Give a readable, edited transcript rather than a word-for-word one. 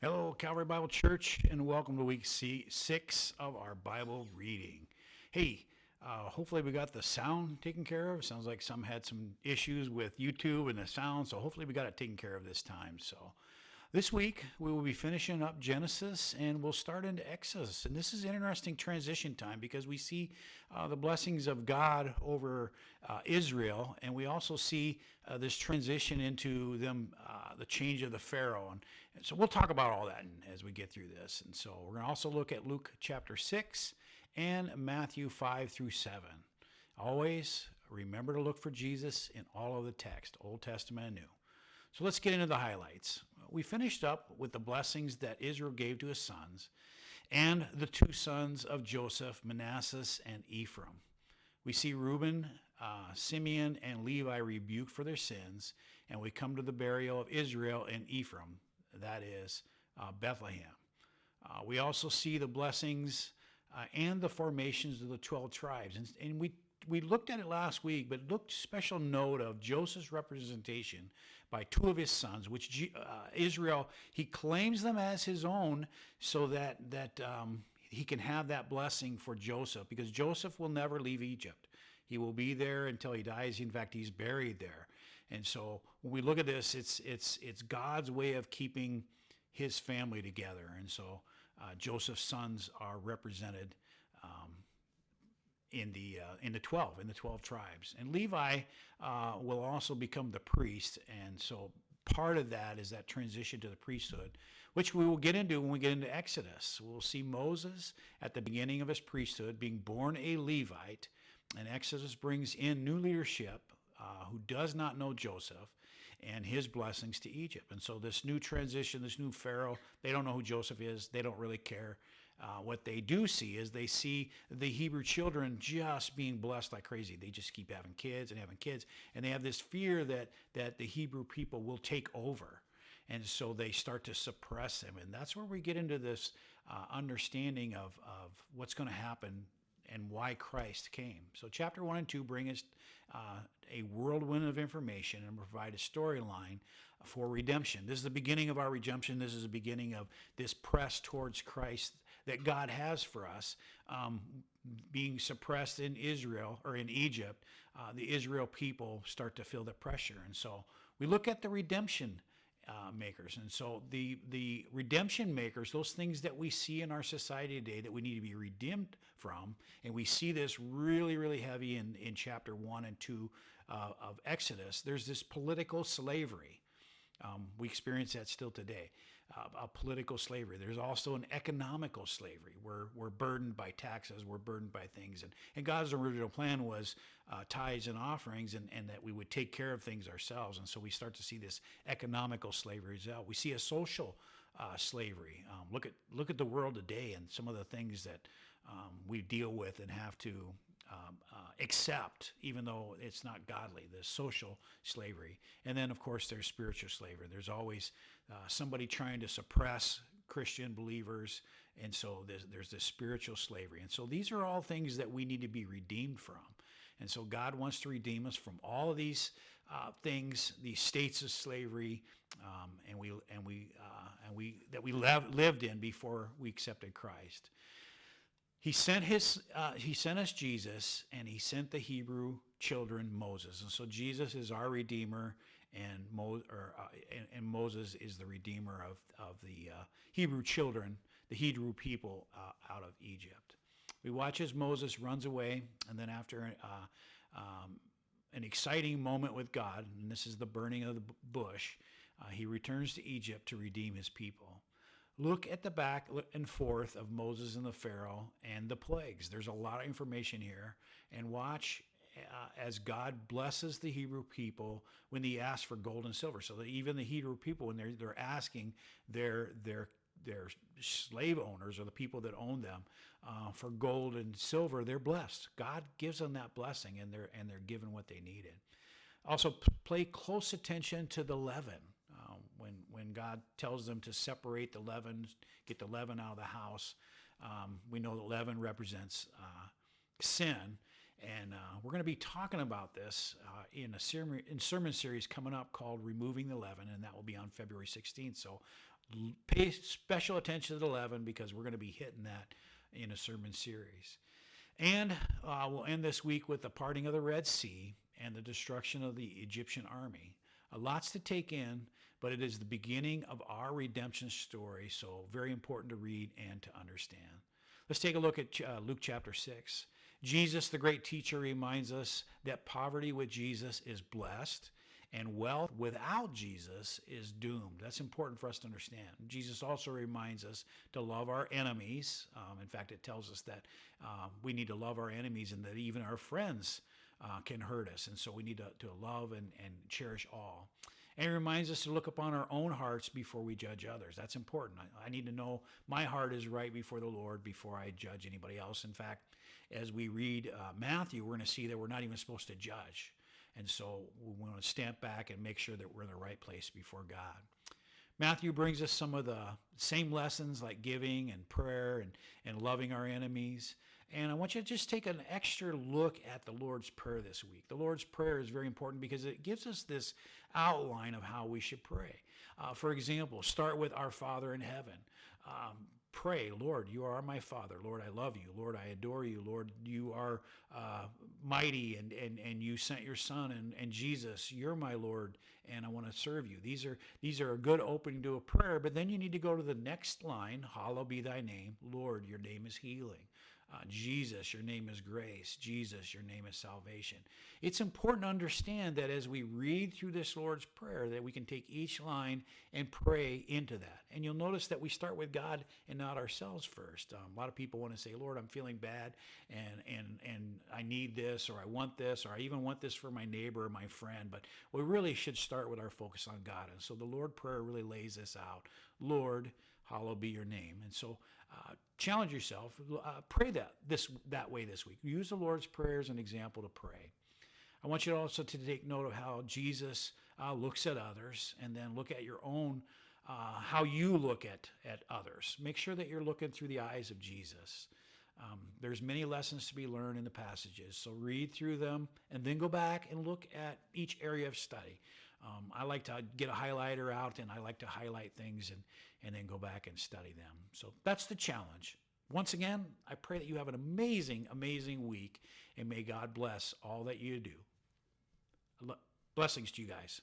Hello, Calvary Bible Church, and welcome to week 6 of our Bible reading. Hey, hopefully we got the sound taken care of. Sounds like some had some issues with YouTube and the sound, so hopefully we got it taken care of this time. So this week we will be finishing up Genesis and we'll start into Exodus. And this is an interesting transition time because we see the blessings of God over Israel, and we also see this transition into them, the change of the Pharaoh. And so we'll talk about all that as we get through this. And so we're going to also look at Luke chapter 6 and Matthew 5 through 7. Always remember to look for Jesus in all of the text, Old Testament and New. So let's get into the highlights. We finished up with the blessings that Israel gave to his sons and the two sons of Joseph, Manasseh and Ephraim. We see Reuben, Simeon, and Levi rebuked for their sins, and we come to the burial of Israel and Ephraim, that is Bethlehem. We also see the blessings and the formations of the 12 tribes. And we looked at it last week, but looked special note of Joseph's representation by two of his sons, which Israel, he claims them as his own so that he can have that blessing for Joseph, because Joseph will never leave Egypt. He will be there until he dies. In fact, he's buried there. And so when we look at this, it's God's way of keeping his family together. And so Joseph's sons are represented in the 12 tribes. And Levi will also become the priest, and so part of that is that transition to the priesthood, which we will get into when we get into Exodus. We'll see Moses at the beginning of his priesthood being born a Levite, and Exodus brings in new leadership who does not know Joseph and his blessings to Egypt. And so this new transition, this new Pharaoh, they don't know who Joseph is. They don't really care. What they do see is they see the Hebrew children just being blessed like crazy. They just keep having kids, and they have this fear that the Hebrew people will take over. And so they start to suppress them. And that's where we get into this understanding of what's going to happen and why Christ came. So chapter 1 and 2 bring us a whirlwind of information and provide a storyline for redemption. This is the beginning of our redemption. This is the beginning of this press towards Christ that God has for us. Being suppressed in Israel or in Egypt, the Israel people start to feel the pressure. And so we look at the redemption makers. And so the redemption makers, those things that we see in our society today that we need to be redeemed from, and we see this really, really heavy in chapter 1 and 2 of Exodus. There's this political slavery. We experience that still today, a political slavery. There's also an economical slavery. We're burdened by taxes. We're burdened by things. And God's original plan was tithes and offerings, and that we would take care of things ourselves. And so we start to see this economical slavery as well. We see a social slavery. Look at the world today and some of the things that we deal with and have to accept, even though it's not godly, the social slavery. And then, of course, there's spiritual slavery. There's always somebody trying to suppress Christian believers, and so there's this spiritual slavery. And so these are all things that we need to be redeemed from. And so God wants to redeem us from all of these things, these states of slavery, that we lived in before we accepted Christ. He sent us Jesus, and he sent the Hebrew children Moses. And so Jesus is our Redeemer, and Moses is the Redeemer of the Hebrew children, the Hebrew people out of Egypt. We watch as Moses runs away, and then after an exciting moment with God, and this is the burning of the bush, he returns to Egypt to redeem his people. Look at the back and forth of Moses and the Pharaoh and the plagues. There's a lot of information here. And watch as God blesses the Hebrew people when he asks for gold and silver. So that even the Hebrew people, when they're asking their slave owners or the people that own them for gold and silver, they're blessed. God gives them that blessing, and they're given what they needed. Also, pay close attention to the leaven. When God tells them to separate the leaven, get the leaven out of the house, we know that leaven represents sin. And we're going to be talking about this in a sermon series coming up called Removing the Leaven, and that will be on February 16th. So pay special attention to the leaven because we're going to be hitting that in a sermon series. And we'll end this week with the parting of the Red Sea and the destruction of the Egyptian army. Lots to take in, but it is the beginning of our redemption story, so very important to read and to understand. Let's take a look at Luke chapter 6. Jesus, the great teacher, reminds us that poverty with Jesus is blessed and wealth without Jesus is doomed. That's important for us to understand. Jesus also reminds us to love our enemies. In fact, it tells us that we need to love our enemies and that even our friends can hurt us. And so we need to love and cherish all. And it reminds us to look upon our own hearts before we judge others. That's important. I need to know my heart is right before the Lord before I judge anybody else. In fact, as we read Matthew, we're going to see that we're not even supposed to judge. And so we want to stamp back and make sure that we're in the right place before God. Matthew brings us some of the same lessons like giving and prayer and loving our enemies. And I want you to just take an extra look at the Lord's Prayer this week. The Lord's Prayer is very important because it gives us this outline of how we should pray. For example, start with Our Father in heaven. Pray, Lord, you are my Father. Lord, I love you. Lord, I adore you. Lord, you are mighty and you sent your Son. And Jesus, you're my Lord, and I want to serve you. These are a good opening to a prayer, but then you need to go to the next line, hallowed be thy name. Lord, your name is healing. Jesus, your name is grace. Jesus, your name is salvation. It's important to understand that as we read through this Lord's Prayer, that we can take each line and pray into that. And you'll notice that we start with God and not ourselves first. A lot of people want to say, Lord, I'm feeling bad and I need this, or I want this, or I even want this for my neighbor or my friend. But we really should start with our focus on God. And so the Lord Prayer really lays this out. Lord, hallowed be your name. And so challenge yourself. Pray that way this week. Use the Lord's Prayer as an example to pray. I want you also to take note of how Jesus looks at others, and then look at your own, how you look at others. Make sure that you're looking through the eyes of Jesus. There's many lessons to be learned in the passages, so read through them and then go back and look at each area of study. I like to get a highlighter out and I like to highlight things and then go back and study them. So that's the challenge. Once again, I pray that you have an amazing, amazing week, and may God bless all that you do. Blessings to you guys.